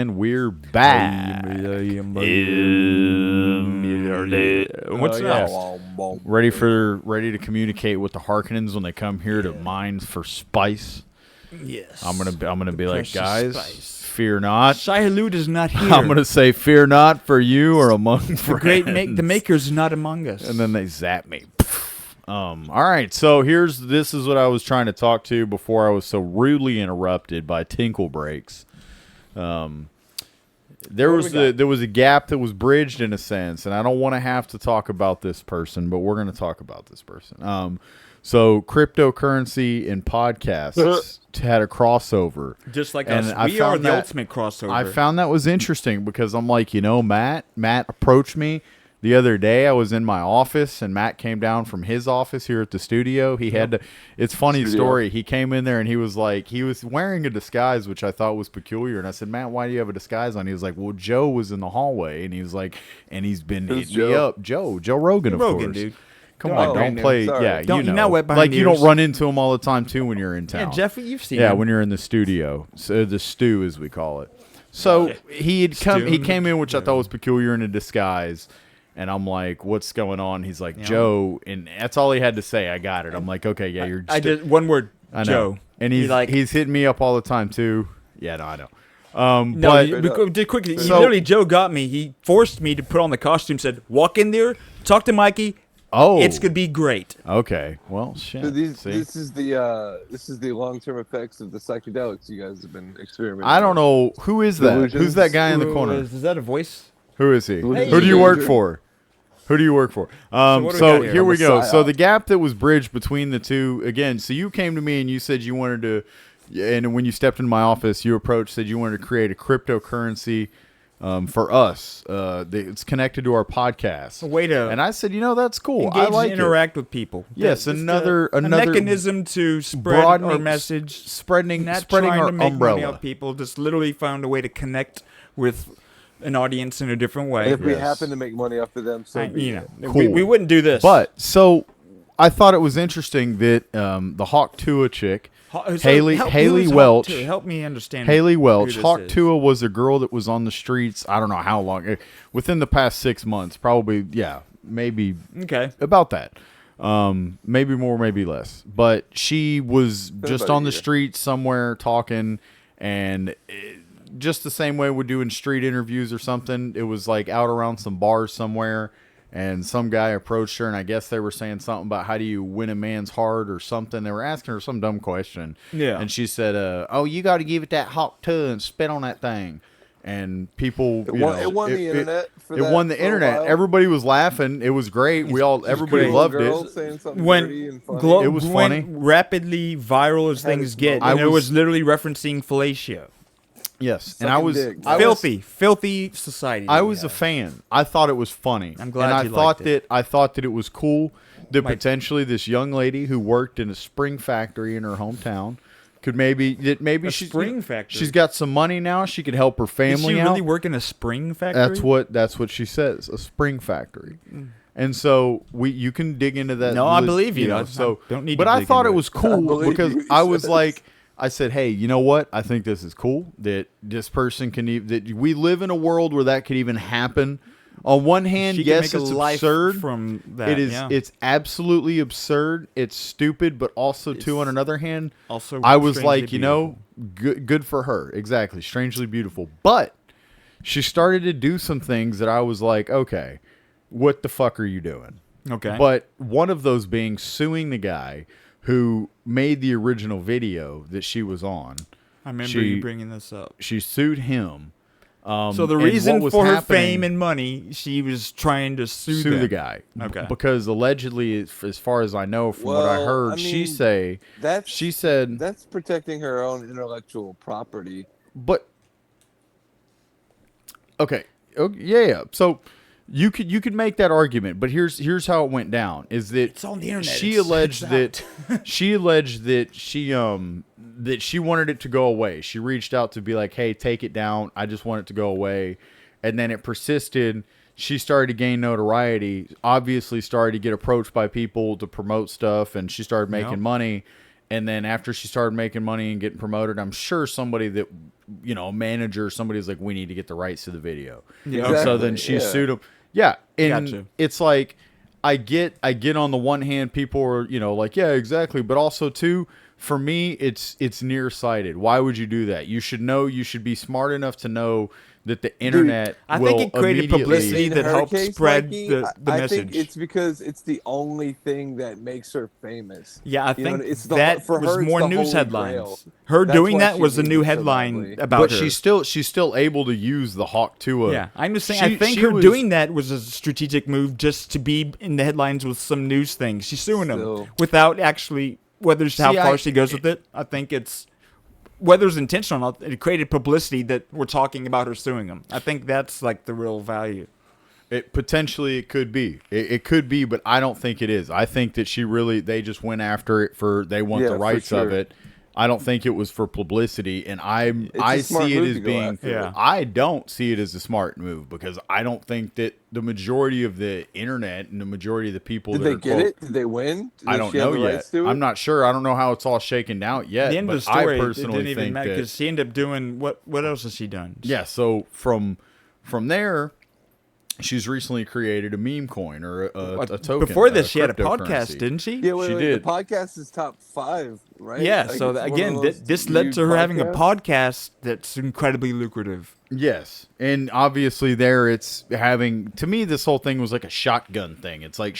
And we're back. What's Yes. Ready to communicate with the Harkonnens when they come here to mine for spice. Yes. I'm gonna be like, precious guys, spice. fear not. Shai-Hulud is not here. I'm gonna say, fear not, for you are among friends. The maker's not among us. And then they zap me. All right, so this is what I was trying to talk to before I was so rudely interrupted by tinkle breaks. There was a gap that was bridged in a sense, and I don't want to have to talk about this person, but we're going to talk about this person. So cryptocurrency and podcasts had a crossover, just like and us. We are the ultimate crossover. I found that was interesting because I'm like, Matt approached me the other day. I was in my office, and Matt came down from his office here at the studio. He had to. It's a funny story. He came in there, and he was wearing a disguise, which I thought was peculiar. And I said, Matt, why do you have a disguise on? He was like, well, Joe was in the hallway, and he was like, and he's been hitting me up. Joe Rogan, of course. Dude. Come on, don't play. Sorry. Yeah, You're not wet behind like ears. you don't run into him all the time too when you're in town. Yeah, Jeffy, you've seen him. Yeah, when you're in the studio, so the stew as we call it. So he came in, which I thought was peculiar, in a disguise. And I'm like, what's going on? He's like, Joe, and that's all he had to say. I got it. I'm like, okay, yeah, you're. I just one word, I know. Joe, and he's hitting me up all the time too. Yeah, no, I know. But quickly, literally, Joe got me. He forced me to put on the costume. Said, walk in there, talk to Mikey. Oh, it's gonna be great. Okay, well, shit. So this is the long-term effects of the psychedelics you guys have been experimenting. I don't know who is that. Delusions? Who's that guy in the corner? Is that a voice? Who is he? Hey. Who do you work for? Who do you work for? So here we go. So the gap that was bridged between the two, again, so you came to me and you said you wanted to, and when you stepped into my office, you said you wanted to create a cryptocurrency for us. It's connected to our podcast. A way to, and I said, that's cool. Engage I like and interact with people. Yes, another mechanism to spread our message, spreading our to make umbrella. Money off people, just literally found a way to connect with an audience in a different way. And if we happen to make money off of them, so cool. we wouldn't do this. But so I thought it was interesting that the Hawk Tuah chick, Haley Welch, help me understand. Haley Welch, Hawk Tuah was a girl that was on the streets. I don't know how long, within the past 6 months, probably. Yeah, maybe. Okay, about that. Maybe more, maybe less. But she was just on the street somewhere talking, and just the same way we're doing street interviews or something. It was like out around some bars somewhere, and some guy approached her, and I guess they were saying something about how do you win a man's heart or something. They were asking her some dumb question. Yeah. And she said, oh, you got to give it that Hawk Tuah and spit on that thing. And people, it won the internet. It won the internet. Everybody was laughing. It was great. Everybody loved it. It was funny. Rapidly viral as things get. And it was literally referencing fellatio. Yes, and I was filthy society. I was a fan. I thought it was funny. I'm glad you liked it. I thought that it was cool that potentially this young lady who worked in a spring factory in her hometown could maybe she's got some money now. She could help her family. Did she really work in a spring factory? That's what she says. A spring factory. And so you can dig into that. No, I believe you. I don't need. But I thought it was cool because I was like. I said, hey, you know what? I think this is cool that this person that we live in a world where that could even happen. On one hand, yes, it's absurd. From that, it's absolutely absurd. It's stupid, but also on another hand, also I was like, good for her. Exactly. Strangely beautiful. But she started to do some things that I was like, okay, what the fuck are you doing? Okay. But one of those being suing the guy who made the original video that she was on. I remember you bringing this up. She sued him. So the reason for her fame and money, she was trying to sue the guy. Okay. Because allegedly, as far as I know from what I heard, she said that's protecting her own intellectual property. But okay, yeah. So you could make that argument, but here's how it went down: is that it's on the internet. She alleged that she wanted it to go away. She reached out to be like, "Hey, take it down. I just want it to go away," and then it persisted. She started to gain notoriety. Obviously, started to get approached by people to promote stuff, and she started making money. And then after she started making money and getting promoted, I'm sure somebody that, a manager, somebody's like, we need to get the rights to the video. Yeah. And so Exactly, then she yeah. sued him. Yeah. And Gotcha. it's like, I get on the one hand, people are, like, yeah, exactly. But also too, for me, it's nearsighted. Why would you do that? You should be smart enough to know that the internet I will think it created immediately- publicity In that her helped case, spread Mikey, the I message. think it's because it's the only thing that makes her famous. Yeah, I You know, think it's the- that for was her, it's more the news Holy headlines. Grail. Her That's doing why that she was a new needs so headline badly. about But her. she's still able to use the Hawk Tuah. Yeah, I'm just saying. She- I think she her was- doing that was a strategic move just to be in the headlines with some news things. She's suing Still. him without actually how far she goes with it. I think it's whether it's intentional. It created publicity that we're talking about her suing him. I think that's like the real value. It potentially it could be. It could be, but I don't think it is. I think that they just went after it they want Yeah, the for rights of sure. it. I don't think it was for publicity, and I a smart see it move as to go being. after it. Yeah. I don't see it as a smart move because I don't think that the majority of the internet and the majority of the people Did that they are get quote- it? Did they win? Did I don't she have know the yet. rights to it? I'm not sure. I don't know how it's all shaken out yet. At the end but of the story, I it personally didn't even think matter that because she ended up doing what? What else has she done? yeah. So from there, she's recently created a meme coin or a token. Before this, she had a cryptocurrency. podcast, didn't she? Yeah, wait, She wait, did. The podcast is top 5, right? Yeah, Like, so it's one of again, those this led huge to her having a podcasts. podcast that's incredibly lucrative. Yes, and obviously there it's having to me this whole thing was like a shotgun thing. It's like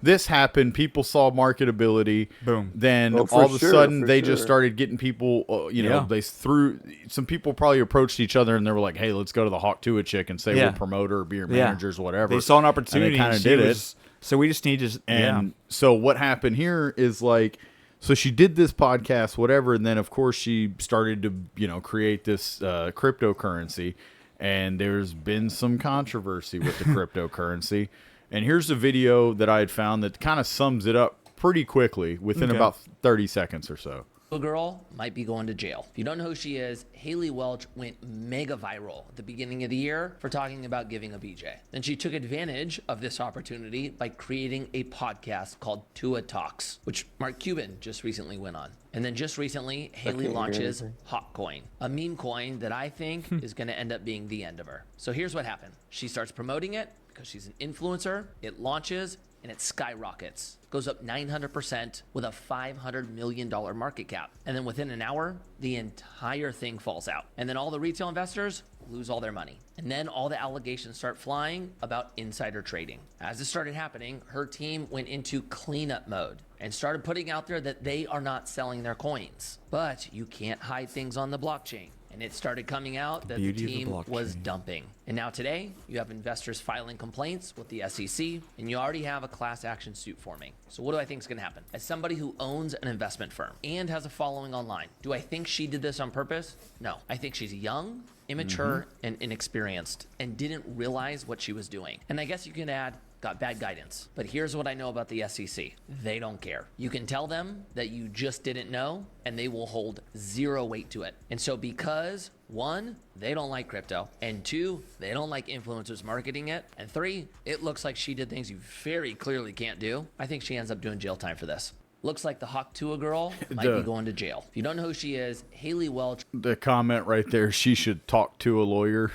this happened, people saw marketability, Boom. Then Oh, for all of a sure, sudden for they just sure. started getting people. Yeah. They threw some people probably approached each other and they were like, "Hey, let's go to the Hawk Tuah chick and say Yeah. we're promoter or be your Yeah. managers, whatever." They saw an And opportunity. they kind of she did it. was- So we just need to. And so what happened here is like, so she did this podcast, whatever, and then of course she started to, create this cryptocurrency, and there's been some controversy with the cryptocurrency. And here's a video that I had found that kind of sums it up pretty quickly within Okay. about 30 seconds or so. A girl might be going to jail. If you don't know who she is, Haley Welch went mega viral at the beginning of the year for talking about giving a BJ. Then she took advantage of this opportunity by creating a podcast called Tuah Talks, which Mark Cuban just recently went on. And then just recently, Haley launches Hot Coin, a meme coin that I think is going to end up being the end of her. So here's what happened. She starts promoting it because she's an influencer. It launches and it skyrockets. Goes up 900% with a $500 million market cap. And then within an hour, the entire thing falls out. And then all the retail investors lose all their money. And then all the allegations start flying about insider trading. As this started happening, her team went into cleanup mode and started putting out there that they are not selling their coins. But you can't hide things on the blockchain. And it started coming out that the Beauty of the team was blockchain. dumping. And now today, you have investors filing complaints with the SEC, and you already have a class action suit forming. So what do I think is going to happen? As somebody who owns an investment firm and has a following online, do I think she did this on purpose? No. I think she's young, immature, and inexperienced, and didn't realize what she was doing. And I guess you can add, got bad guidance. But here's what I know about the SEC. They don't care. You can tell them that you just didn't know, and they will hold zero weight to it. And so because, one, they don't like crypto, and two, they don't like influencers marketing it, and three, it looks like she did things you very clearly can't do, I think she ends up doing jail time for this. Looks like the Hawk Tuah girl might be going to jail. If you don't know who she is, Haley Welch. The comment right there, she should talk to a lawyer.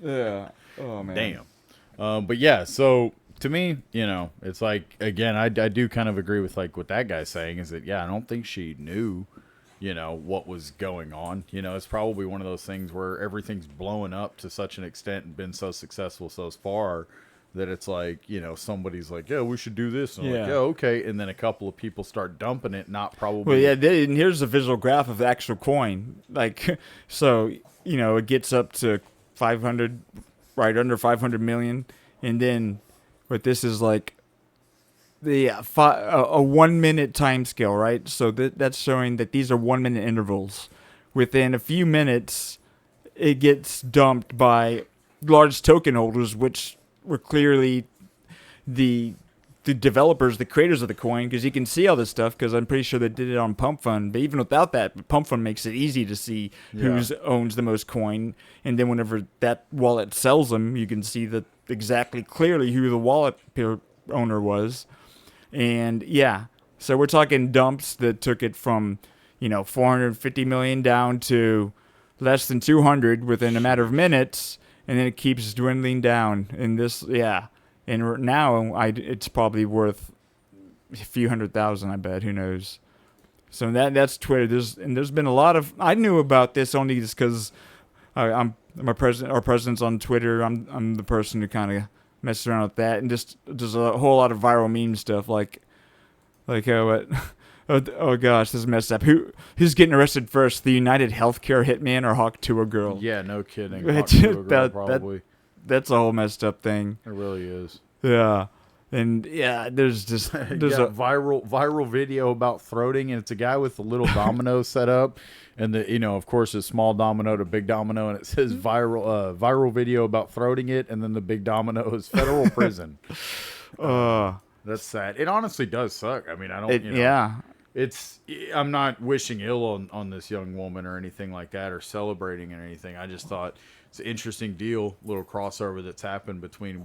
Yeah. Oh man. Damn. But yeah, so to me, it's like, again, I do kind of agree with like what that guy's saying is that, yeah, I don't think she knew, what was going on. It's probably one of those things where everything's blowing up to such an extent and been so successful so far that it's like, somebody's like, yeah, we should do this. And I'm like, Yeah. yeah, okay. And then a couple of people start dumping it, not probably. Well, yeah, and here's a visual graph of the actual coin. Like, so, it gets up to 500, right under 500 million. And then what this is like a 1 minute time scale, right? So that's showing that these are 1 minute intervals. Within a few minutes, it gets dumped by large token holders, which were clearly the developers, the creators of the coin, because you can see all this stuff because I'm pretty sure they did it on Pump Fund. But even without that, Pump Fund makes it easy to see who owns the most coin. And then whenever that wallet sells them, you can see that exactly clearly who the wallet owner was. And yeah, So we're talking dumps that took it from, 450 million down to less than 200 within a matter of minutes, and then it keeps dwindling down. And now it's probably worth a few $100,000, I bet. Who knows? So that's Twitter. There's been a lot of. I knew about this only just because I'm our president's on Twitter. I'm the person who kind of messes around with that, and just there's a whole lot of viral meme stuff like oh gosh, this is messed up. Who's getting arrested first? The United Healthcare hitman or Hawk Tuah girl? Yeah, no kidding. Hawk Tuah girl, probably. That's a whole messed up thing. It really is. Yeah. And there's a viral video about throating, and it's a guy with a little domino set up, and of course, a small domino to big domino, and it says viral video about throating it, and then the big domino is federal prison. That's sad. It honestly does suck. I mean, I don't. Yeah. I'm not wishing ill on this young woman or anything like that, or celebrating or anything. I just thought it's an interesting deal, little crossover that's happened between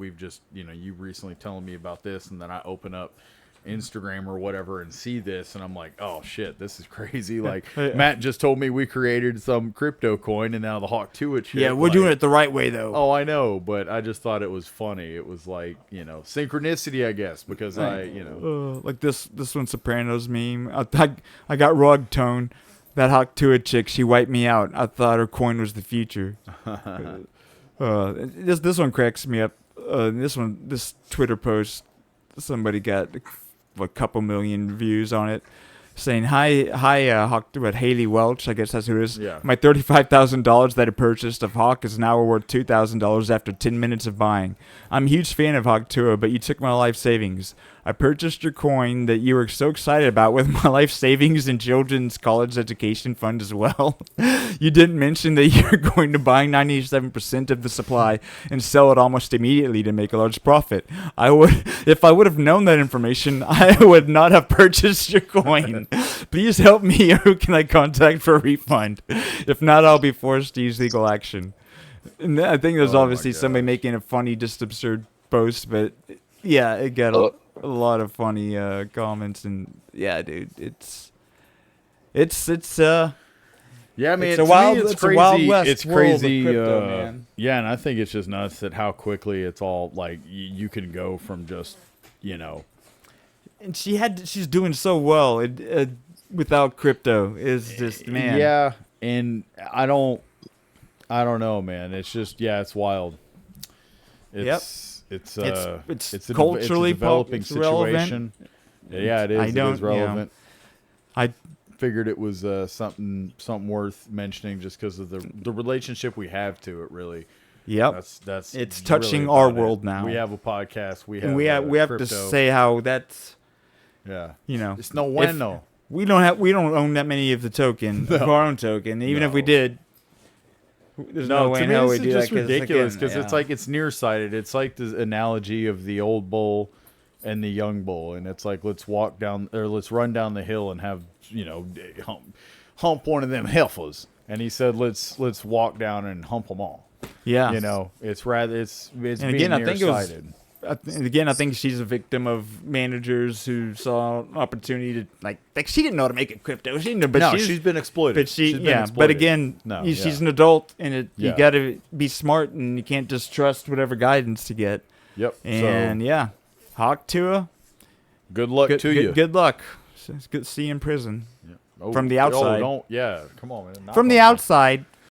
you recently telling me about this, and then I open up Instagram or whatever and see this, and I'm like, oh shit, this is crazy. Like Matt just told me we created some crypto coin, and now the Hawk Tuah shit. Yeah, we're doing it the right way though. Oh, I know, but I just thought it was funny. It was like synchronicity, I guess, because like this one Sopranos meme. I got rug tone. That Hawk Tuah chick, she wiped me out. I thought her coin was the future. This one cracks me up. This Twitter post, somebody got a couple million views on it, saying, hi, Hawk Tuah, Haley Welch, I guess that's who it is. Yeah. My $35,000 that I purchased of Hawk is now worth $2,000 after 10 minutes of buying. I'm a huge fan of Hawk Tuah, but you took my life savings. I purchased your coin that you were so excited about with my life savings and children's college education fund as well. You didn't mention that you're going to buy 97% of the supply and sell it almost immediately to make a large profit. If I would have known that information, I would not have purchased your coin. Please help me, or who can I contact for a refund? If not, I'll be forced to use legal action. And I think there's obviously somebody making a funny, just absurd post, but yeah, it got a lot of funny comments, and yeah, dude, it's yeah, I mean, it's a crazy. Wild West it's world crazy, of crypto, man. Yeah, and I think it's just nuts that how quickly it's all like you can go from just And she's doing so well without crypto. Is just, man. Yeah, and I don't know, man. It's just it's wild. It's culturally a developing relevant. situation. Yeah, it is. It is relevant. I figured it was something worth mentioning just because of the relationship we have to it. Really. Yep. That's it's touching really our about world it. now. We have a podcast. We have crypto. to say how that's. Yeah. It's no bueno. We don't own that many of the token, of our own token. Even if we did, there's no way in hell we do that. It's just ridiculous because it's like it's nearsighted. It's like the analogy of the old bull and the young bull, and it's like let's run down the hill and have hump one of them heifers. And he said let's walk down and hump them all. Yeah. It's and being again, nearsighted. I think she's a victim of managers who saw an opportunity to like she didn't know how to make it crypto. She didn't, but she's been exploited. But she's been exploited. But again, she's an adult, and you got to be smart, and you can't just trust whatever guidance to get. Yep. And Hawk Tuah, good luck to you. Good luck. It's good to see you in prison. Yeah. Oh, from the outside. Come on, man. From the outside,